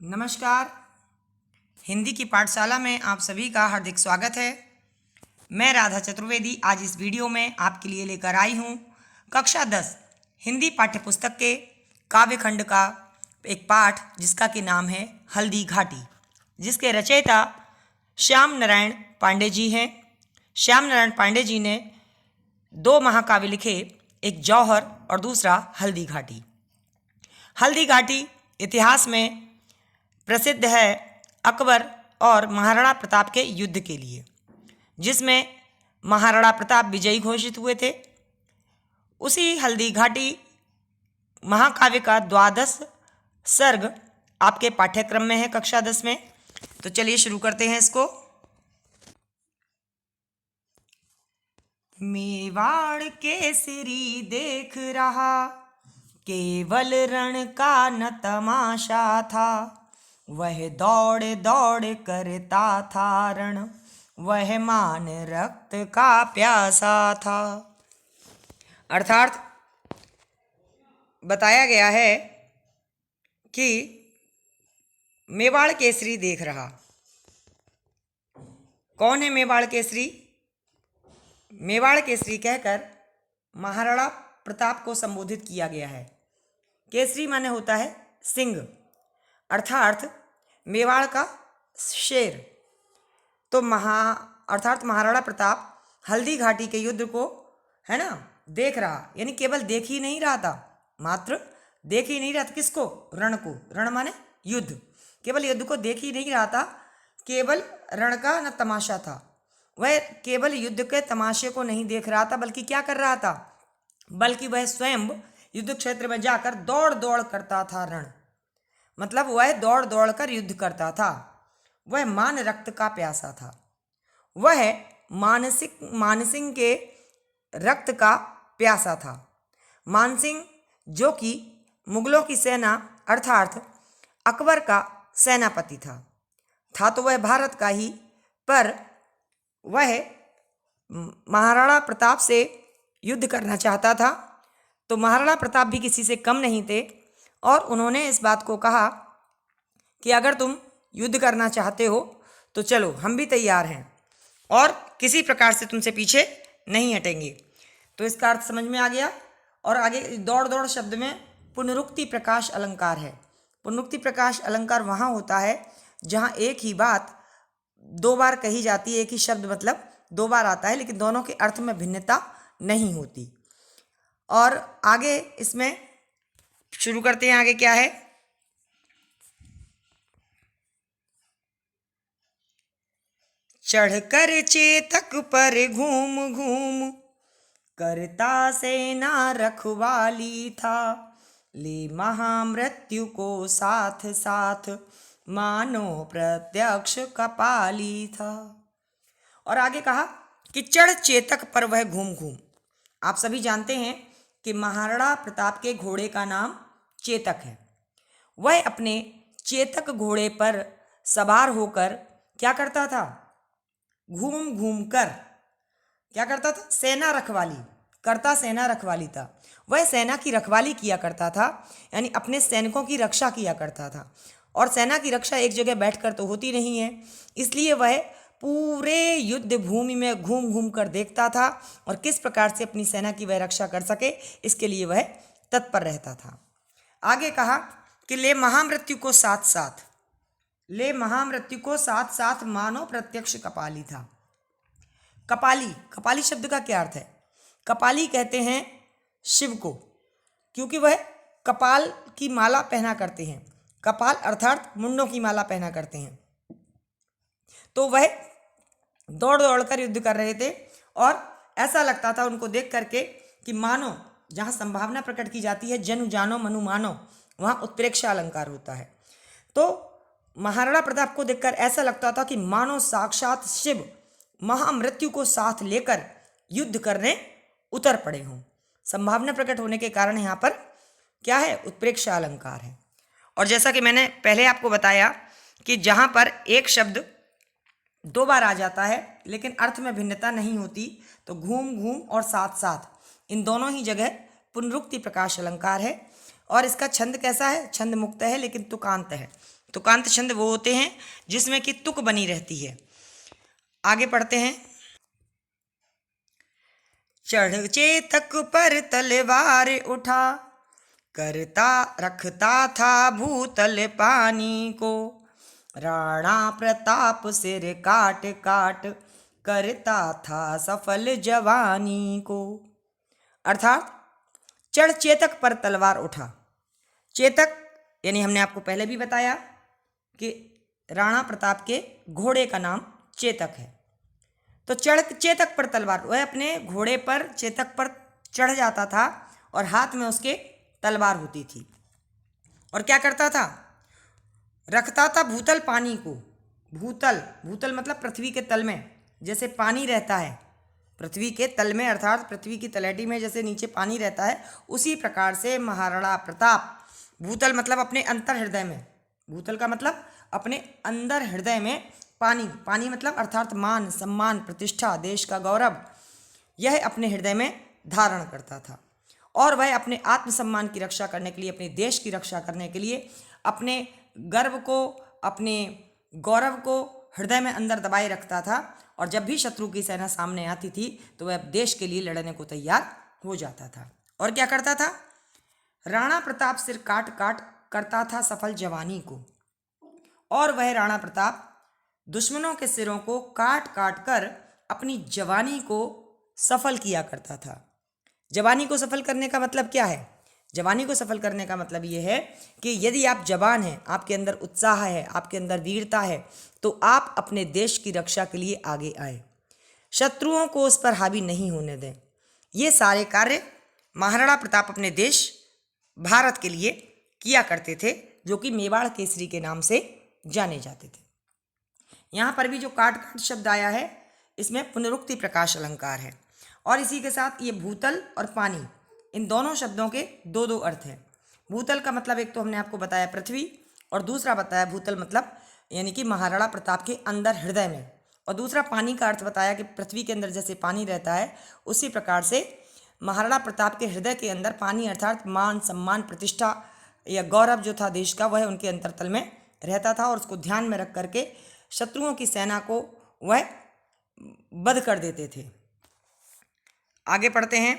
नमस्कार। हिंदी की पाठशाला में आप सभी का हार्दिक स्वागत है। मैं राधा चतुर्वेदी आज इस वीडियो में आपके लिए लेकर आई हूँ कक्षा 10 हिंदी पाठ्यपुस्तक के काव्यखंड का एक पाठ जिसका कि नाम है हल्दी घाटी, जिसके रचयिता श्याम नारायण पांडे जी हैं। श्याम नारायण पांडे जी ने 2 महाकाव्य लिखे, एक जौहर और दूसरा हल्दी घाटी। हल्दी घाटी इतिहास में प्रसिद्ध है अकबर और महाराणा प्रताप के युद्ध के लिए, जिसमें महाराणा प्रताप विजयी घोषित हुए थे। उसी हल्दी घाटी महाकाव्य का 12 सर्ग आपके पाठ्यक्रम में है कक्षा 10 में। तो चलिए शुरू करते हैं इसको। मेवाड़ केसरी देख रहा, केवल रण का न तमाशा था। वह दौड़ दौड़ करता था रण, वह मान रक्त का प्यासा था। अर्थात बताया गया है कि मेवाड़ केसरी देख रहा। कौन है मेवाड़ केसरी? मेवाड़ केसरी कहकर महाराणा प्रताप को संबोधित किया गया है। केसरी माने होता है सिंह, अर्थात मेवाड़ का शेर। तो अर्थात महाराणा प्रताप हल्दी घाटी के युद्ध को है ना देख रहा, यानी केवल देख ही नहीं रहा था, मात्र देख ही नहीं रहा था। किसको? रण को। रण माने युद्ध। केवल युद्ध को देख ही नहीं रहा था, केवल रण का न तमाशा था। वह केवल युद्ध के तमाशे को नहीं देख रहा था, बल्कि क्या कर रहा था? बल्कि वह स्वयं युद्ध क्षेत्र में जाकर दौड़ दौड़ करता था रण, मतलब वह दौड़ दौड़ कर युद्ध करता था। वह मान रक्त का प्यासा था। वह मानसिंह के रक्त का प्यासा था। मानसिंह जो कि मुगलों की सेना अर्थात अकबर का सेनापति था तो वह भारत का ही, पर वह महाराणा प्रताप से युद्ध करना चाहता था। तो महाराणा प्रताप भी किसी से कम नहीं थे और उन्होंने इस बात को कहा कि अगर तुम युद्ध करना चाहते हो तो चलो, हम भी तैयार हैं और किसी प्रकार से तुमसे पीछे नहीं हटेंगे। तो इसका अर्थ समझ में आ गया। और आगे दौड़ दौड़ शब्द में पुनरुक्ति प्रकाश अलंकार है। पुनरुक्ति प्रकाश अलंकार वहाँ होता है जहाँ एक ही बात 2 बार कही जाती है। एक ही शब्द मतलब 2 बार आता है, लेकिन दोनों के अर्थ में भिन्नता नहीं होती। और आगे इसमें शुरू करते हैं। आगे क्या है? चढ़कर चेतक पर घूम घूम, करता सेना रखवाली था। ले महामृत्यु को साथ साथ, मानो प्रत्यक्ष कपाली था। और आगे कहा कि चढ़ चेतक पर वह घूम घूम। आप सभी जानते हैं कि महाराणा प्रताप के घोड़े का नाम चेतक है। वह अपने चेतक घोड़े पर सवार होकर क्या करता था? घूम घूम कर क्या करता था? सेना रखवाली करता, सेना रखवाली था। वह सेना की रखवाली किया करता था, यानी अपने सैनिकों की रक्षा किया करता था। और सेना की रक्षा एक जगह बैठकर तो होती नहीं है, इसलिए वह पूरे युद्ध भूमि में घूम घूम कर देखता था और किस प्रकार से अपनी सेना की वह रक्षा कर सके, इसके लिए वह तत्पर रहता था। आगे कहा कि ले महामृत्यु को साथ साथ, ले महामृत्यु को साथ साथ, मानो प्रत्यक्ष कपाली था। कपाली, कपाली शब्द का क्या अर्थ है? कपाली कहते हैं शिव को, क्योंकि वह कपाल की माला पहना करते हैं। कपाल अर्थात मुंडों की माला पहना करते हैं। तो वह दौड़ दौड़ कर युद्ध कर रहे थे और ऐसा लगता था उनको देख करके कि मानो, जहाँ संभावना प्रकट की जाती है जनु जानो मनु मानो, वहाँ उत्प्रेक्षा अलंकार होता है। तो महाराणा प्रताप को देखकर ऐसा लगता था कि मानो साक्षात शिव महामृत्यु को साथ लेकर युद्ध करने उतर पड़े हों। संभावना प्रकट होने के कारण यहाँ पर क्या है? उत्प्रेक्षा अलंकार है। और जैसा कि मैंने पहले आपको बताया कि जहाँ पर एक शब्द 2 बार आ जाता है लेकिन अर्थ में भिन्नता नहीं होती, तो घूम घूम और साथ साथ, इन दोनों ही जगह पुनरुक्ति प्रकाश अलंकार है। और इसका छंद कैसा है? छंद मुक्त है लेकिन तुकांत है, तुकांत छंद वो होते हैं जिसमें कि तुक बनी रहती है। आगे पढ़ते हैं। चढ़ चेतक पर तलवार उठा, करता रखता था भूतल पानी को, राणा प्रताप सिर काट काट, करता था सफल जवानी को। अर्थात चढ़ चेतक पर तलवार उठा। चेतक यानी हमने आपको पहले भी बताया कि राणा प्रताप के घोड़े का नाम चेतक है। तो चढ़ चेतक पर तलवार, वह अपने घोड़े पर चेतक पर चढ़ जाता था और हाथ में उसके तलवार होती थी। और क्या करता था? रखता था भूतल पानी को। भूतल, भूतल मतलब पृथ्वी के तल में जैसे पानी रहता है, पृथ्वी के तल में अर्थात पृथ्वी की तलहटी में जैसे नीचे पानी रहता है, उसी प्रकार से महाराणा प्रताप, भूतल मतलब अपने अंतर हृदय में, भूतल का मतलब अपने अंदर हृदय में पानी, पानी मतलब अर्थात मान सम्मान प्रतिष्ठा देश का गौरव, यह अपने हृदय में धारण करता था। और वह अपने आत्मसम्मान की रक्षा करने के लिए, अपने देश की रक्षा करने के लिए अपने गर्व को, अपने गौरव को हृदय में अंदर दबाए रखता था। और जब भी शत्रु की सेना सामने आती थी तो वह देश के लिए लड़ने को तैयार हो जाता था। और क्या करता था? राणा प्रताप सिर काट काट करता था सफल जवानी को। और वह राणा प्रताप दुश्मनों के सिरों को काट काट कर अपनी जवानी को सफल किया करता था। जवानी को सफल करने का मतलब क्या है? जवानी को सफल करने का मतलब ये है कि यदि आप जवान हैं, आपके अंदर उत्साह है, आपके अंदर वीरता है, तो आप अपने देश की रक्षा के लिए आगे आए, शत्रुओं को उस पर हावी नहीं होने दें। ये सारे कार्य महाराणा प्रताप अपने देश भारत के लिए किया करते थे, जो कि मेवाड़ केसरी के नाम से जाने जाते थे। यहाँ पर भी जो काट काट शब्द आया है, इसमें पुनरुक्ति प्रकाश अलंकार है। और इसी के साथ ये भूतल और पानी, इन दोनों शब्दों के दो दो अर्थ हैं। भूतल का मतलब एक तो हमने आपको बताया पृथ्वी, और दूसरा बताया भूतल मतलब यानी कि महाराणा प्रताप के अंदर हृदय में, और दूसरा पानी का अर्थ बताया कि पृथ्वी के अंदर जैसे पानी रहता है, उसी प्रकार से महाराणा प्रताप के हृदय के अंदर पानी अर्थात मान सम्मान प्रतिष्ठा या गौरव जो था देश का, वह उनके अंतरतल में रहता था। और उसको ध्यान में रख करके शत्रुओं की सेना को वह वध कर देते थे। आगे पढ़ते हैं।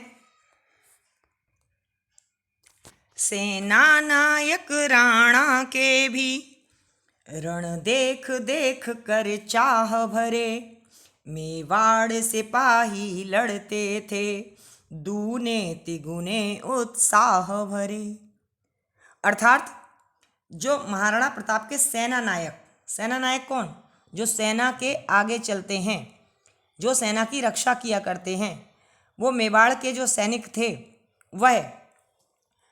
सेना नायक राणा के भी, रण देख देख कर चाह भरे, मेवाड़ सिपाही लड़ते थे, दूने तिगुने उत्साह भरे। अर्थात जो महाराणा प्रताप के सेना नायक, सेना नायक कौन? जो सेना के आगे चलते हैं, जो सेना की रक्षा किया करते हैं, वो मेवाड़ के जो सैनिक थे, वह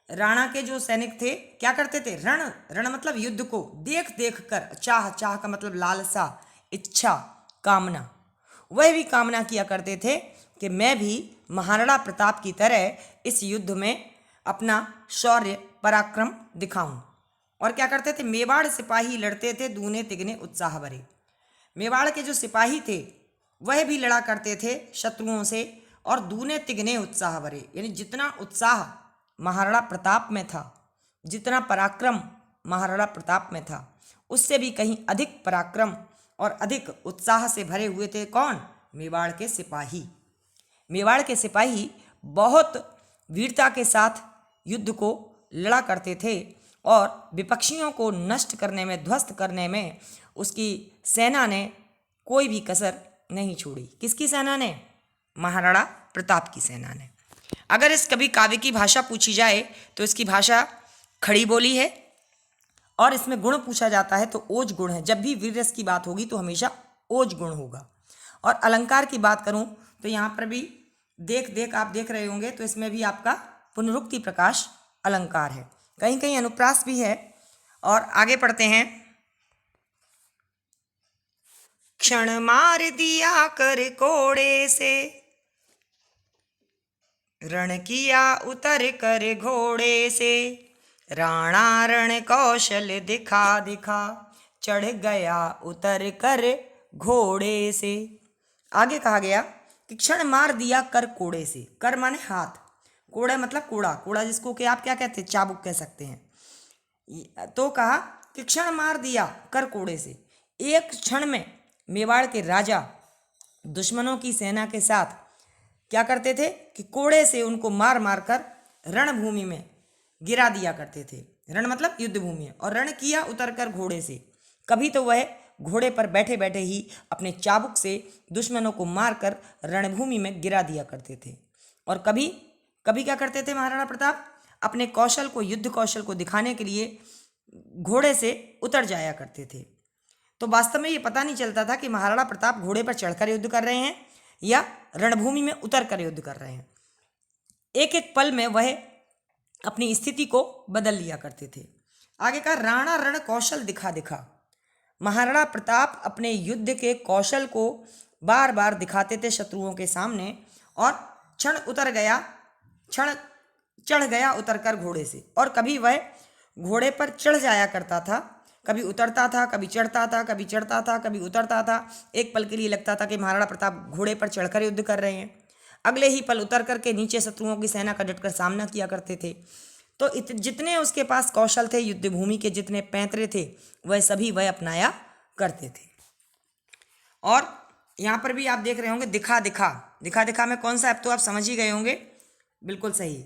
राणा के जो सैनिक थे क्या करते थे? रण, रण मतलब युद्ध को देख देख कर, चाह, चाह का मतलब लालसा, इच्छा, कामना, वह भी कामना किया करते थे कि मैं भी महाराणा प्रताप की तरह इस युद्ध में अपना शौर्य पराक्रम दिखाऊं। और क्या करते थे? मेवाड़ सिपाही लड़ते थे, दूने तिगने उत्साह भरे। मेवाड़ के जो सिपाही थे वह भी लड़ा करते थे शत्रुओं से, और दूने तिगने उत्साह भरे, यानी जितना उत्साह महाराणा प्रताप में था, जितना पराक्रम महाराणा प्रताप में था, उससे भी कहीं अधिक पराक्रम और अधिक उत्साह से भरे हुए थे। कौन? मेवाड़ के सिपाही। मेवाड़ के सिपाही बहुत वीरता के साथ युद्ध को लड़ा करते थे और विपक्षियों को नष्ट करने में, ध्वस्त करने में उसकी सेना ने कोई भी कसर नहीं छोड़ी। किसकी सेना ने? महाराणा प्रताप की सेना ने। अगर इस कभी काव्य की भाषा पूछी जाए तो इसकी भाषा खड़ी बोली है, और इसमें गुण पूछा जाता है तो ओज गुण है। जब भी वीर रस की बात होगी तो हमेशा ओज गुण होगा। और अलंकार की बात करूं तो यहाँ पर भी आप देख रहे होंगे, तो इसमें भी आपका पुनरुक्ति प्रकाश अलंकार है, कहीं कहीं अनुप्रास भी है। और आगे पढ़ते हैं। क्षण मार दिया कर कोड़े से, रण किया उतर कर घोड़े से, राणा रण कौशल दिखा दिखा, चढ़ गया उतर कर घोड़े से। आगे कहा गया कि क्षण मार दिया कर कोड़े से। कर माने हाथ, कोड़ा मतलब कूड़ा, कूड़ा जिसको कि आप क्या कहते हैं? चाबुक कह सकते हैं। तो कहा कि क्षण मार दिया कर कोड़े से। एक क्षण में मेवाड़ के राजा दुश्मनों की सेना के साथ क्या करते थे कि कोड़े से उनको मार मार कर रणभूमि में गिरा दिया करते थे। रण मतलब युद्ध भूमि है, और रण किया उतर कर घोड़े से। कभी तो वह घोड़े पर बैठे बैठे ही अपने चाबुक से दुश्मनों को मारकर रणभूमि में गिरा दिया करते थे। और कभी कभी क्या करते थे महाराणा प्रताप, अपने कौशल को, युद्ध कौशल को दिखाने के लिए घोड़े से उतर जाया करते थे। तो वास्तव में ये पता नहीं चलता था कि महाराणा प्रताप घोड़े पर चढ़कर युद्ध कर रहे हैं या रणभूमि में उतर कर युद्ध कर रहे हैं। एक एक पल में वह अपनी स्थिति को बदल लिया करते थे। आगे का राणा रण कौशल दिखा दिखा। महाराणा प्रताप अपने युद्ध के कौशल को बार बार दिखाते थे शत्रुओं के सामने, और क्षण चढ़ गया उतरकर घोड़े से। और कभी वह घोड़े पर चढ़ जाया करता था, कभी उतरता था, कभी चढ़ता था, कभी चढ़ता था, कभी उतरता था। एक पल के लिए लगता था कि महाराणा प्रताप घोड़े पर चढ़कर युद्ध कर रहे हैं, अगले ही पल उतर करके नीचे शत्रुओं की सेना का डटकर सामना किया करते थे। तो जितने उसके पास कौशल थे, युद्ध भूमि के जितने पैंतरे थे, वह सभी वह अपनाया करते थे। और यहाँ पर भी आप देख रहे होंगे दिखा दिखा। दिखा दिखा में कौन सा, अब तो आप समझ ही गए होंगे, बिल्कुल सही,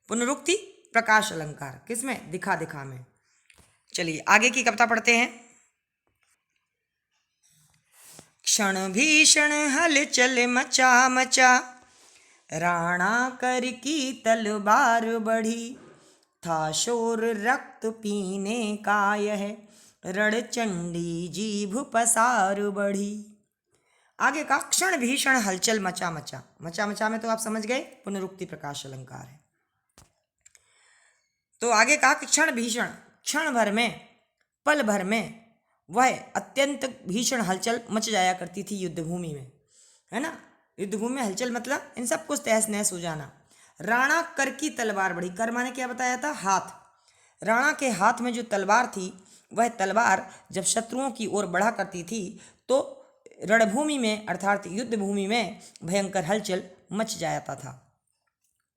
पुनरुक्ति प्रकाश अलंकार। किसमें? दिखा दिखा में। चलिए आगे की कविता पढ़ते हैं। क्षण भीषण हलचल मचा मचा, राणा कर की तलवार बढ़ी, था शोर रक्त पीने का यह, रणचंडी जीभ पसार बढ़ी। आगे का क्षण भीषण हलचल मचा मचा। मचा मचा में तो आप समझ गए, पुनरुक्ति प्रकाश अलंकार है। तो आगे कहा कि क्षण भीषण, क्षण भर में, पल भर में वह अत्यंत भीषण हलचल मच जाया करती थी युद्ध भूमि में, है ना। युद्ध भूमि में हलचल मतलब इन सब कुछ तहस नहस हो जाना। राणा कर की तलवार बढ़ी। कर माने क्या बताया था? हाथ। राणा के हाथ में जो तलवार थी, वह तलवार जब शत्रुओं की ओर बढ़ा करती थी तो रणभूमि में अर्थात युद्ध भूमि में भयंकर हलचल मच जाता था।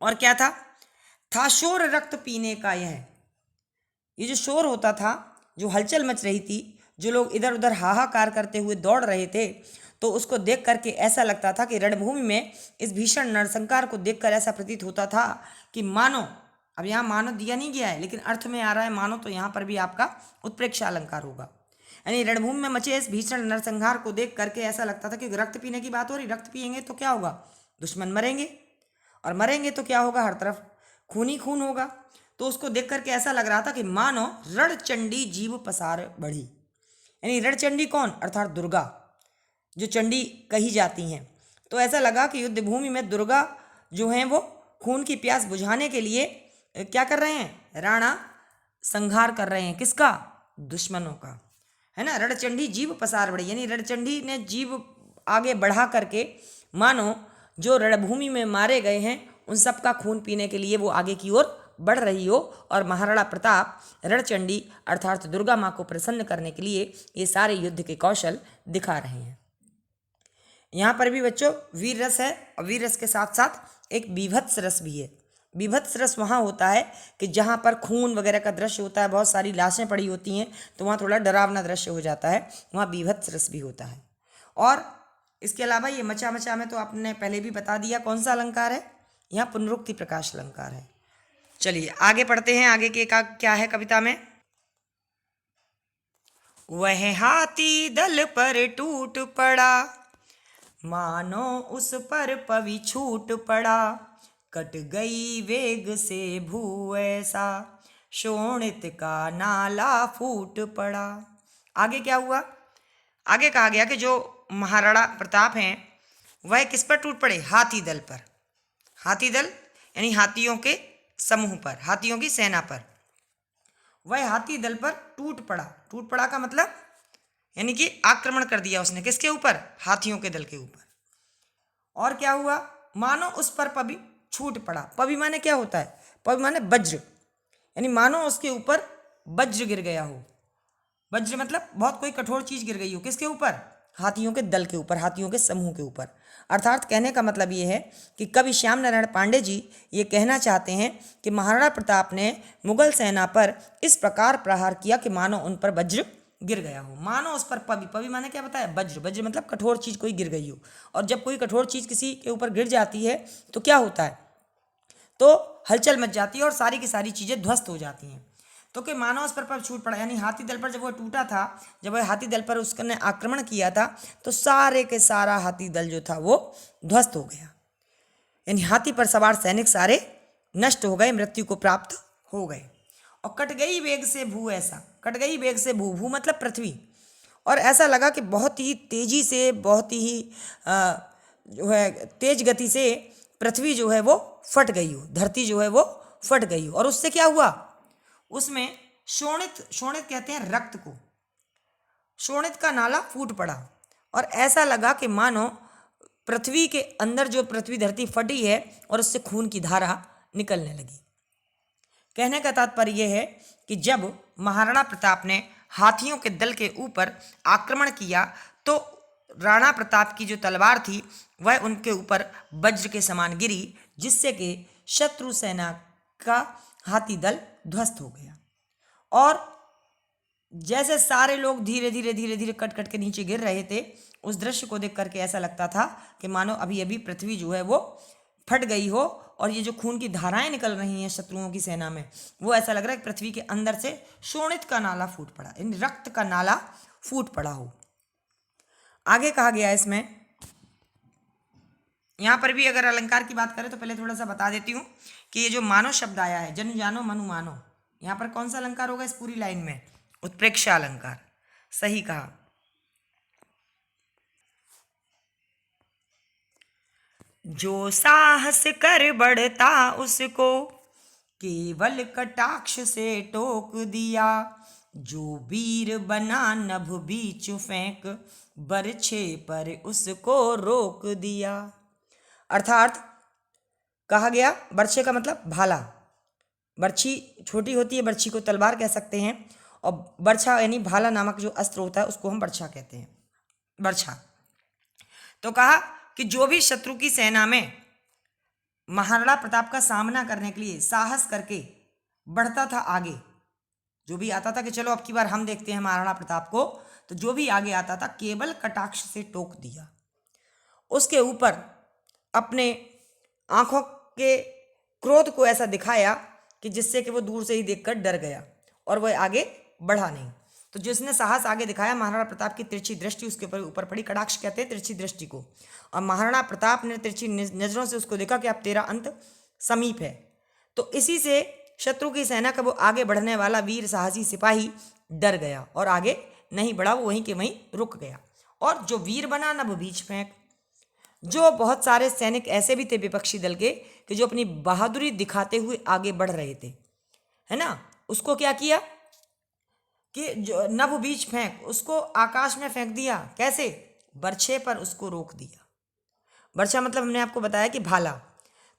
और क्या था शोर रक्त पीने का यह। ये जो शोर होता था, जो हलचल मच रही थी, जो लोग इधर उधर हाहाकार करते हुए दौड़ रहे थे, तो उसको देख करके ऐसा लगता था कि रणभूमि में इस भीषण नरसंहार को देखकर ऐसा प्रतीत होता था कि मानो, अब यहाँ मानो दिया नहीं गया है लेकिन अर्थ में आ रहा है मानो, तो यहाँ पर भी आपका उत्प्रेक्षा अलंकार होगा। यानी रणभूमि में मचे इस भीषण नरसंहार को देख करके ऐसा लगता था कि रक्त पीने की बात हो रही, रक्त पिएंगे तो क्या होगा? दुश्मन मरेंगे, और मरेंगे तो क्या होगा? हर तरफ खून ही खून होगा। तो उसको देख करके ऐसा लग रहा था कि मानो रणचंडी जीव पसार बढ़ी। यानी रणचंडी कौन? अर्थात दुर्गा, जो चंडी कही जाती हैं। तो ऐसा लगा कि युद्ध भूमि में दुर्गा जो हैं वो खून की प्यास बुझाने के लिए क्या कर रहे हैं? राणा संहार कर रहे हैं। किसका? दुश्मनों का, है ना। रणचंडी जीव पसार बढ़ी, यानी रणचंडी ने जीव आगे बढ़ा करके मानो जो रणभूमि में मारे गए हैं उन सब का खून पीने के लिए वो आगे की ओर बढ़ रही हो, और महाराणा प्रताप रणचंडी अर्थात दुर्गा माँ को प्रसन्न करने के लिए ये सारे युद्ध के कौशल दिखा रहे हैं। यहाँ पर भी बच्चों वीर रस है, और वीर रस के साथ साथ एक बीभत्स रस भी है। बीभत्स रस वहाँ होता है कि जहाँ पर खून वगैरह का दृश्य होता है, बहुत सारी लाशें पड़ी होती हैं, तो वहाँ थोड़ा डरावना दृश्य हो जाता है, वहाँ बीभत्स रस भी होता है। और इसके अलावा ये मचा मचा में तो आपने पहले भी बता दिया कौन सा अलंकार है, यहाँ पुनरुक्ति प्रकाश अलंकार है। चलिए आगे पढ़ते हैं। आगे के का क्या है कविता में? वह हाथी दल पर टूट पड़ा, मानो उस पर पवि छूट पड़ा, कट गई वेग से भू ऐसा, शोणित का नाला फूट पड़ा। आगे क्या हुआ? आगे कहा गया कि जो महाराणा प्रताप हैं वह किस पर टूट पड़े? हाथी दल पर। हाथी दल यानी हाथियों के समूह पर, हाथियों की सेना पर। वह हाथी दल पर टूट पड़ा। टूट पड़ा का मतलब यानी कि आक्रमण कर दिया उसने। किसके ऊपर? हाथियों के दल के ऊपर। और क्या हुआ? मानो उस पर पवि छूट पड़ा। पवि माने क्या होता है? पवि माने वज्र, यानी मानो उसके ऊपर वज्र गिर गया हो। वज्र मतलब बहुत कोई कठोर चीज गिर गई हो। किसके ऊपर? हाथियों के दल के ऊपर, हाथियों के समूह के ऊपर। अर्थात कहने का मतलब ये है कि कवि श्याम नारायण पांडे जी ये कहना चाहते हैं कि महाराणा प्रताप ने मुगल सेना पर इस प्रकार प्रहार किया कि मानो उन पर वज्र गिर गया हो, मानो उस पर पवि, पवि माने क्या बताया, वज्र, वज्र मतलब कठोर चीज कोई गिर गई हो। और जब कोई कठोर चीज किसी के ऊपर गिर जाती है तो क्या होता है, तो हलचल मच जाती है और सारी की सारी चीजें ध्वस्त हो जाती हैं। तो कि मानो उस पर छूट पड़ा, यानी हाथी दल पर जब वो टूटा था, जब वह हाथी दल पर उसने आक्रमण किया था, तो सारे के सारा हाथी दल जो था वो ध्वस्त हो गया, यानी हाथी पर सवार सैनिक सारे नष्ट हो गए, मृत्यु को प्राप्त हो गए। और कट गई वेग से भू, ऐसा कट गई वेग से भू, भू मतलब पृथ्वी, और ऐसा लगा कि बहुत ही तेजी से, बहुत ही जो है तेज गति से पृथ्वी जो है वो फट गई हो, धरती जो है वो फट गई हो। और उससे क्या हुआ, उसमें शोणित, शोणित कहते हैं रक्त को, शोणित का नाला फूट पड़ा, और ऐसा लगा कि मानो पृथ्वी के अंदर जो पृथ्वी धरती फटी है और उससे खून की धारा निकलने लगी। कहने का तात्पर्य यह है कि जब महाराणा प्रताप ने हाथियों के दल के ऊपर आक्रमण किया तो राणा प्रताप की जो तलवार थी वह उनके ऊपर वज्र के समान गिरी, जिससे कि शत्रु सेना का हाथी दल ध्वस्त हो गया। और जैसे सारे लोग धीरे धीरे धीरे धीरे कट कट के नीचे गिर रहे थे, उस दृश्य को देख करके ऐसा लगता था कि मानो अभी अभी पृथ्वी जो है वो फट गई हो, और ये जो खून की धाराएं निकल रही हैं शत्रुओं की सेना में, वो ऐसा लग रहा है कि पृथ्वी के अंदर से शोणित का नाला फूट पड़ा, यानी रक्त का नाला फूट पड़ा हो। आगे कहा गया इसमें, यहां पर भी अगर अलंकार की बात करें तो पहले थोड़ा सा बता देती हूं कि ये जो मानो शब्द आया है, जन जानो मनु मानो, यहां पर कौन सा अलंकार होगा इस पूरी लाइन में, उत्प्रेक्षा अलंकार। सही कहा। जो साहस कर बढ़ता उसको केवल कटाक्ष से टोक दिया, जो वीर बना नभ बीच फेंक बरछे पर उसको रोक दिया। अर्थात कहा गया, बरछे का मतलब भाला, बर्छी छोटी होती है, बर्छी को तलवार कह सकते हैं, और बर्छा यानी भाला नामक जो अस्त्र होता है उसको हम बर्छा कहते हैं, बर्छा। तो कहा कि जो भी शत्रु की सेना में महाराणा प्रताप का सामना करने के लिए साहस करके बढ़ता था आगे, जो भी आता था कि चलो अब की बार हम देखते हैं महाराणा प्रताप को, तो जो भी आगे आता था केवल कटाक्ष से टोक दिया, उसके ऊपर अपने आंखों के क्रोध को ऐसा दिखाया कि जिससे कि वो दूर से ही देखकर डर गया और वह आगे बढ़ा नहीं। तो जिसने साहस आगे दिखाया, महाराणा प्रताप की तिरछी दृष्टि उसके ऊपर पड़ी, कटाक्ष कहते हैं तिरछी दृष्टि को, और महाराणा प्रताप ने तिरछी नजरों से उसको देखा कि अब तेरा अंत समीप है। तो इसी से शत्रु की सेना का वो आगे बढ़ने वाला वीर साहसी सिपाही डर गया और आगे नहीं बढ़ा, वो वहीं के वहीं रुक गया। और जो वीर बना नभ बीच फेंक, जो बहुत सारे सैनिक ऐसे भी थे विपक्षी दल के कि जो अपनी बहादुरी दिखाते हुए आगे बढ़ रहे थे, है ना, उसको क्या किया कि जो नभ बीच फेंक, उसको आकाश में फेंक दिया। कैसे? बर्छे पर उसको रोक दिया। बर्छा मतलब हमने आपको बताया कि भाला,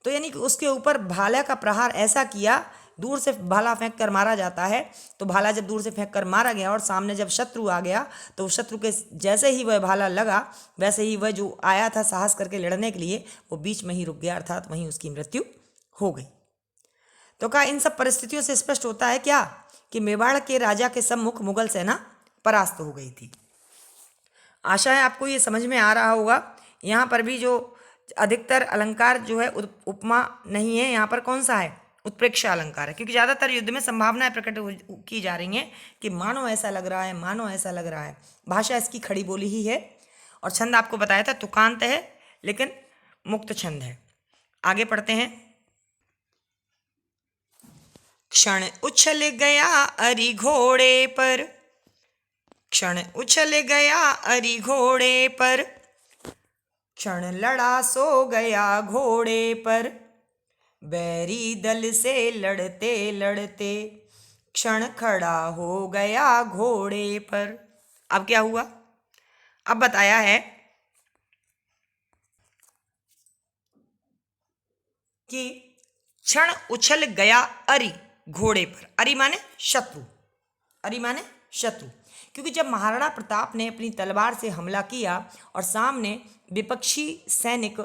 तो यानी कि उसके ऊपर भाला का प्रहार ऐसा किया, दूर से भाला फेंक कर मारा जाता है, तो भाला जब दूर से फेंक कर मारा गया और सामने जब शत्रु आ गया, तो शत्रु के जैसे ही वह भाला लगा वैसे ही वह जो आया था साहस करके लड़ने के लिए, वो बीच में ही रुक गया, अर्थात वहीं उसकी मृत्यु हो गई। तो कहा इन सब परिस्थितियों से स्पष्ट होता है क्या कि मेवाड़ के राजा के सम्मुख मुगल सेना परास्त हो गई थी। आशा है आपको ये समझ में आ रहा होगा। यहाँ पर भी जो अधिकतर अलंकार जो है उपमा नहीं है, यहाँ पर कौन सा है? उत्प्रेक्षा अलंकार है, क्योंकि ज़्यादातर युद्ध में संभावनाएं प्रकट की जा रही हैं कि मानो ऐसा लग रहा है, मानो ऐसा लग रहा है। भाषा इसकी खड़ी बोली ही है, और छंद आपको बताया था तुकांत है लेकिन मुक्त छंद है। आगे पढ़ते हैं। क्षण उछल गया अरि घोड़े पर, क्षण उछल गया अरि घोड़े पर, क्षण लड़ा सो गया घोड़े पर, बैरी दल से लड़ते लड़ते क्षण खड़ा हो गया घोड़े पर। अब क्या हुआ? अब बताया है कि क्षण उछल गया अरि घोड़े पर। अरि माने शत्रु, अरि माने शत्रु। क्योंकि जब महाराणा प्रताप ने अपनी तलवार से हमला किया और सामने विपक्षी सैनिक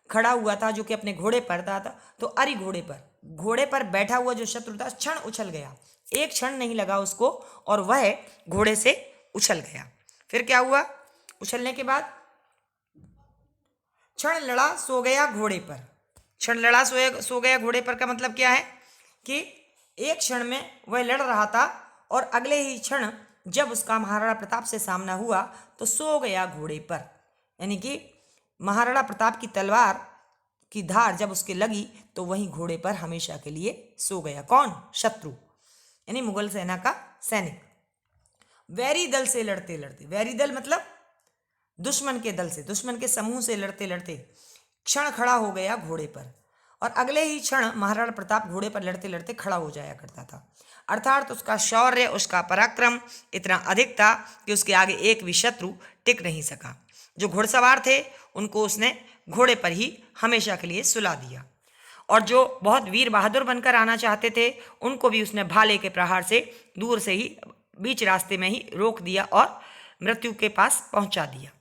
खड़ा हुआ था जो कि अपने घोड़े पर था, तो अरि घोड़े पर बैठा हुआ जो शत्रु था क्षण उछल गया, एक क्षण नहीं लगा उसको और वह घोड़े से उछल गया। फिर क्या हुआ? उछलने के बाद क्षण लड़ा सो गया घोड़े पर। क्षण लड़ा सो गया घोड़े पर का मतलब क्या है कि एक क्षण में वह लड़ रहा था और अगले ही क्षण जब उसका महाराणा प्रताप से सामना हुआ तो सो गया घोड़े पर। यानी कि महाराणा प्रताप की तलवार की धार जब उसके लगी तो वहीं घोड़े पर हमेशा के लिए सो गया। कौन? शत्रु, यानी मुगल सेना का सैनिक। वैरी दल से लड़ते लड़ते, वैरी दल मतलब दुश्मन के दल से, दुश्मन के समूह से लड़ते लड़ते क्षण खड़ा हो गया घोड़े पर और अगले ही क्षण महाराणा प्रताप घोड़े पर लड़ते लड़ते खड़ा हो जाया करता था। अर्थात उसका शौर्य, उसका पराक्रम इतना अधिक था कि उसके आगे एक भी शत्रु टिक नहीं सका। जो घुड़सवार थे उनको उसने घोड़े पर ही हमेशा के लिए सुला दिया और जो बहुत वीर बहादुर बनकर आना चाहते थे उनको भी उसने भाले के प्रहार से दूर से ही बीच रास्ते में ही रोक दिया और मृत्यु के पास पहुंचा दिया।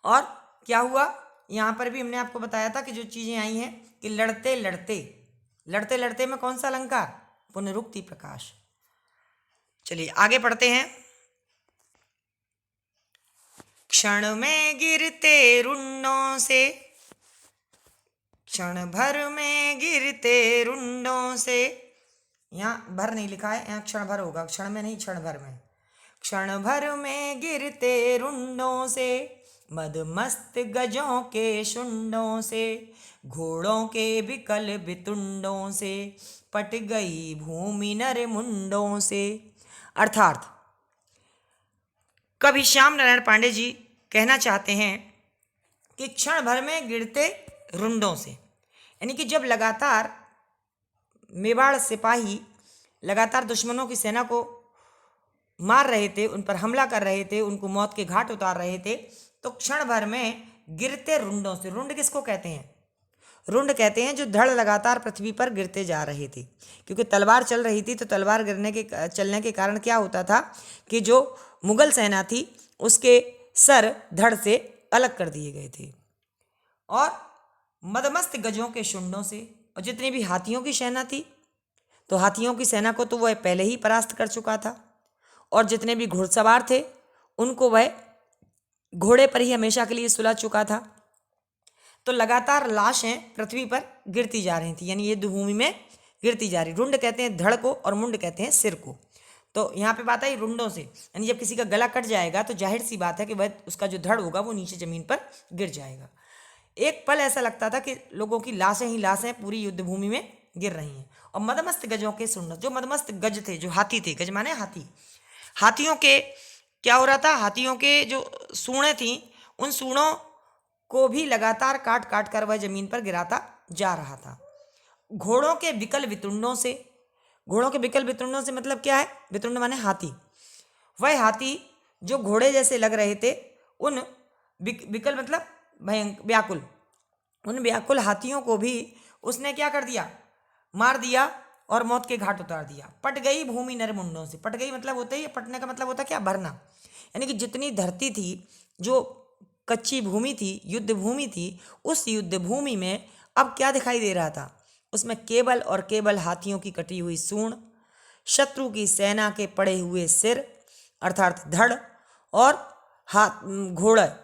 और क्या हुआ? यहाँ पर भी हमने आपको बताया था कि जो चीज़ें आई हैं कि लड़ते लड़ते में कौन सा अलंकार? पुनरुक्ति प्रकाश। चलिए आगे पढ़ते हैं। क्षण में गिरते रुंडों से, क्षण भर में गिरते रुंडों से, यहाँ भर नहीं लिखा है, यहाँ क्षण भर होगा, क्षण में नहीं क्षण भर में। क्षण भर में गिरते रुंडों से, मदमस्त गजों के शुंडों से, घोड़ों के विकल वितुंडों से, पट गई भूमि नर मुंडों से। अर्थात कवि श्याम नारायण पांडे जी कहना चाहते हैं कि क्षण भर में गिरते रुंडों से, यानी कि जब लगातार मेवाड़ सिपाही लगातार दुश्मनों की सेना को मार रहे थे, उन पर हमला कर रहे थे, उनको मौत के घाट उतार रहे थे, तो क्षण भर में गिरते रुंडों से, रुंड किसको कहते हैं? रुंड कहते हैं जो धड़ लगातार पृथ्वी पर गिरते जा रहे थे। क्योंकि तलवार चल रही थी तो तलवार चलने के कारण क्या होता था कि जो मुगल सेना थी उसके सर धड़ से अलग कर दिए गए थे। और मदमस्त गजों के शुंडों से, और जितनी भी हाथियों की सेना थी तो हाथियों की सेना को तो वह पहले ही परास्त कर चुका था, और जितने भी घुड़सवार थे उनको वह घोड़े पर ही हमेशा के लिए सुला चुका था। तो लगातार लाशें पृथ्वी पर गिरती जा रही थी, यानी युद्ध भूमि में गिरती जा रही। रुंड कहते हैं धड़ को और मुंड कहते हैं सिर को। तो यहाँ पे बात आई रुंडों से, यानी जब किसी का गला कट जाएगा तो जाहिर सी बात है कि वह उसका जो धड़ होगा वो नीचे जमीन पर गिर जाएगा। एक पल ऐसा लगता था कि लोगों की लाशें ही लाशें पूरी युद्ध भूमि में गिर रही हैं। और मदमस्त गजों के सुंड, जो मदमस्त गज थे, जो हाथी थे, गज माने हाथी, हाथियों के क्या हो रहा था? हाथियों के जो सूढ़ें थीं उन सूढ़ों को भी लगातार काट काट कर वह जमीन पर गिराता जा रहा था। घोड़ों के विकल वितुंडों से, घोड़ों के विकल वितुंडों से मतलब क्या है? वितुंड माने हाथी। वह हाथी जो घोड़े जैसे लग रहे थे उन विकल मतलब व्याकुल, उन व्याकुल हाथियों को भी उसने क्या कर दिया? मार दिया और मौत के घाट उतार दिया। पट गई भूमि नर मुंडों से, पट गई मतलब होता ही, पटने का मतलब होता क्या? भरना। यानी कि जितनी धरती थी, जो कच्ची भूमि थी, युद्ध भूमि थी, उस युद्ध भूमि में अब क्या दिखाई दे रहा था? उसमें केवल और केवल हाथियों की कटी हुई सूंड, शत्रु की सेना के पड़े हुए सिर अर्थात धड़, और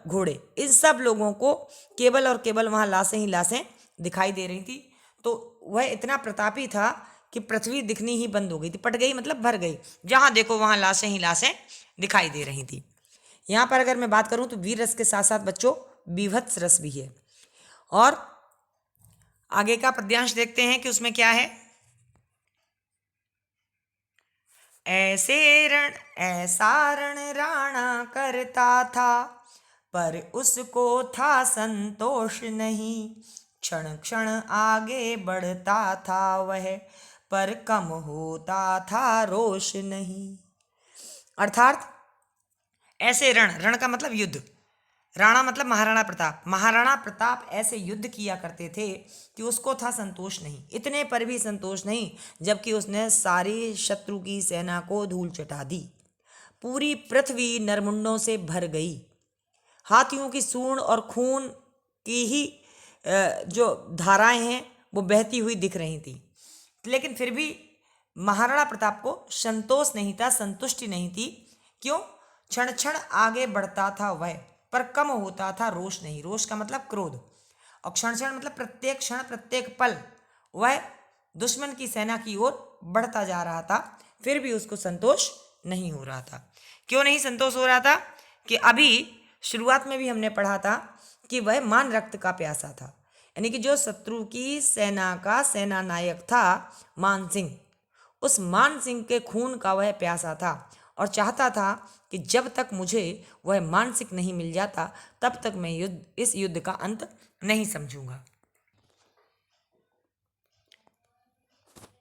घोड़े, इन सब लोगों को केवल और केवल वहाँ लाशें ही लाशें दिखाई दे रही थी। तो वह इतना प्रतापी था कि पृथ्वी दिखनी ही बंद हो गई थी। पट गई मतलब भर गई, जहाँ देखो वहाँ लाशें ही लाशें दिखाई दे रही थी। यहाँ पर अगर मैं बात करूँ तो वीर रस के साथ साथ बच्चों बीभत्स रस भी है। और आगे का पद्यांश देखते हैं कि उसमें क्या है। ऐसा रण राणा करता था, पर उसको था संतोष नहीं। क्षण क्षण आगे बढ़ता था वह, पर कम होता था रोष नहीं। अर्थात ऐसे रण का मतलब युद्ध, राणा मतलब महाराणा प्रताप, महाराणा प्रताप ऐसे युद्ध किया करते थे कि उसको था संतोष नहीं। इतने पर भी संतोष नहीं, जबकि उसने सारी शत्रु की सेना को धूल चटा दी। पूरी पृथ्वी नरमुंडों से भर गई। हाथियों की सूंड और खून की ही जो धाराएं हैं वो बहती हुई दिख रही थी। लेकिन फिर भी महाराणा प्रताप को संतोष नहीं था, संतुष्टि नहीं थी। क्यों? क्षण क्षण आगे बढ़ता था वह, पर कम होता था रोष नहीं। रोष का मतलब क्रोध, और क्षण क्षण मतलब प्रत्येक क्षण प्रत्येक पल वह दुश्मन की सेना की ओर बढ़ता जा रहा था, फिर भी उसको संतोष नहीं हो रहा था। क्यों नहीं संतोष हो रहा था? कि अभी शुरुआत में भी हमने पढ़ा था कि वह मान रक्त का प्यासा था, यानी कि जो शत्रु की सेना का सेना नायक था मान सिंह, उस मान सिंह के खून का वह प्यासा था और चाहता था कि जब तक मुझे वह मान सिंह नहीं मिल जाता तब तक मैं इस युद्ध का अंत नहीं समझूंगा।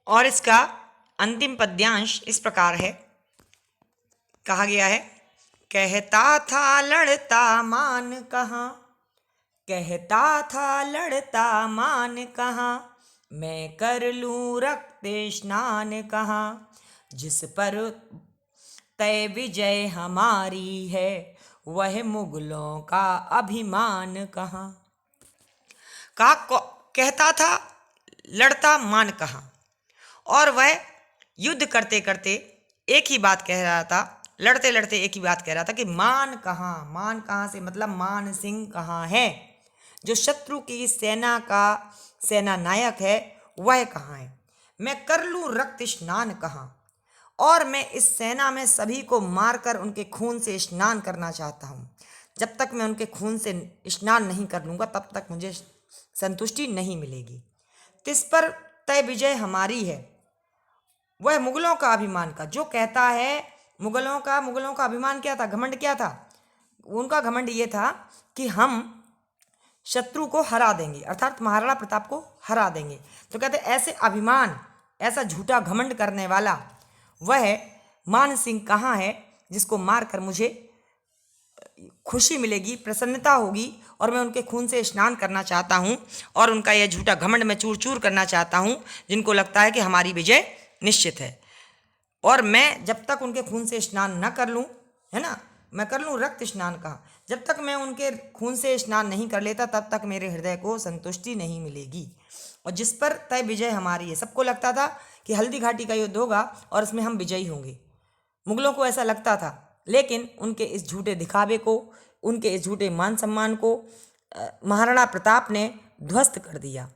और इसका अंतिम पद्यांश इस प्रकार है, कहा गया है, कहता था लड़ता मान कहाँ, कहता था लड़ता मान कहाँ, मैं कर लूं रक्त स्नान कहाँ, जिस पर तय विजय हमारी है, वह मुगलों का अभिमान कहाँ। कहता था लड़ता मान कहाँ, और वह युद्ध करते करते एक ही बात कह रहा था, लड़ते लड़ते एक ही बात कह रहा था कि मान कहाँ। मान कहाँ से मतलब मान सिंह कहाँ है, जो शत्रु की सेना का सेना नायक है वह कहाँ है। मैं कर लूं रक्त स्नान कहाँ, और मैं इस सेना में सभी को मारकर उनके खून से स्नान करना चाहता हूँ। जब तक मैं उनके खून से स्नान नहीं कर लूँगा तब तक मुझे संतुष्टि नहीं मिलेगी। तिस पर तय विजय हमारी है, वह मुगलों का अभिमान का। जो कहता है मुगलों का अभिमान क्या था, घमंड क्या था? उनका घमंड ये था कि हम शत्रु को हरा देंगे, अर्थात महाराणा प्रताप को हरा देंगे। तो कहते ऐसे अभिमान, ऐसा झूठा घमंड करने वाला वह मान सिंह कहाँ है, जिसको मारकर मुझे खुशी मिलेगी, प्रसन्नता होगी, और मैं उनके खून से स्नान करना चाहता हूँ और उनका यह झूठा घमंड मैं चूर चूर करना चाहता हूँ, जिनको लगता है कि हमारी विजय निश्चित है। और मैं जब तक उनके खून से स्नान न कर लूँ, है ना, मैं कर लूँ रक्त स्नान का, जब तक मैं उनके खून से स्नान नहीं कर लेता तब तक मेरे हृदय को संतुष्टि नहीं मिलेगी। और जिस पर तय विजय हमारी है, सबको लगता था कि हल्दी घाटी का युद्ध होगा और इसमें हम विजयी होंगे, मुगलों को ऐसा लगता था। लेकिन उनके इस झूठे दिखावे को, उनके इस झूठे मान सम्मान को महाराणा प्रताप ने ध्वस्त कर दिया।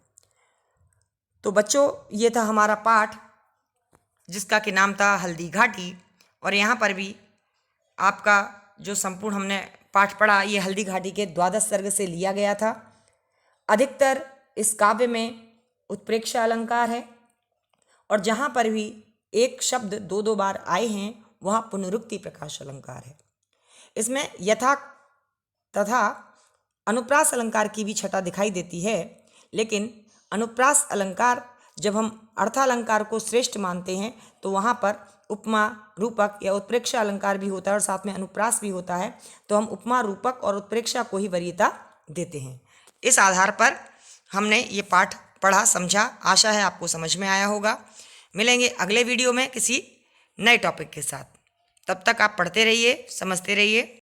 तो बच्चों, ये था हमारा पाठ जिसका कि नाम था हल्दी घाटी। और यहाँ पर भी आपका जो संपूर्ण हमने पाठ पढ़ा ये हल्दी घाटी के द्वादश सर्ग से लिया गया था। अधिकतर इस काव्य में उत्प्रेक्षा अलंकार है, और जहाँ पर भी एक शब्द दो दो बार आए हैं वहाँ पुनरुक्ति प्रकाश अलंकार है। इसमें यथा तथा अनुप्रास अलंकार की भी छटा दिखाई देती है, लेकिन अनुप्रास अलंकार जब हम अर्थालंकार को श्रेष्ठ मानते हैं तो वहाँ पर उपमा रूपक या उत्प्रेक्षा अलंकार भी होता है और साथ में अनुप्रास भी होता है, तो हम उपमा रूपक और उत्प्रेक्षा को ही वरीयता देते हैं। इस आधार पर हमने ये पाठ पढ़ा, समझा। आशा है आपको समझ में आया होगा। मिलेंगे अगले वीडियो में किसी नए टॉपिक के साथ। तब तक आप पढ़ते रहिए, समझते रहिए।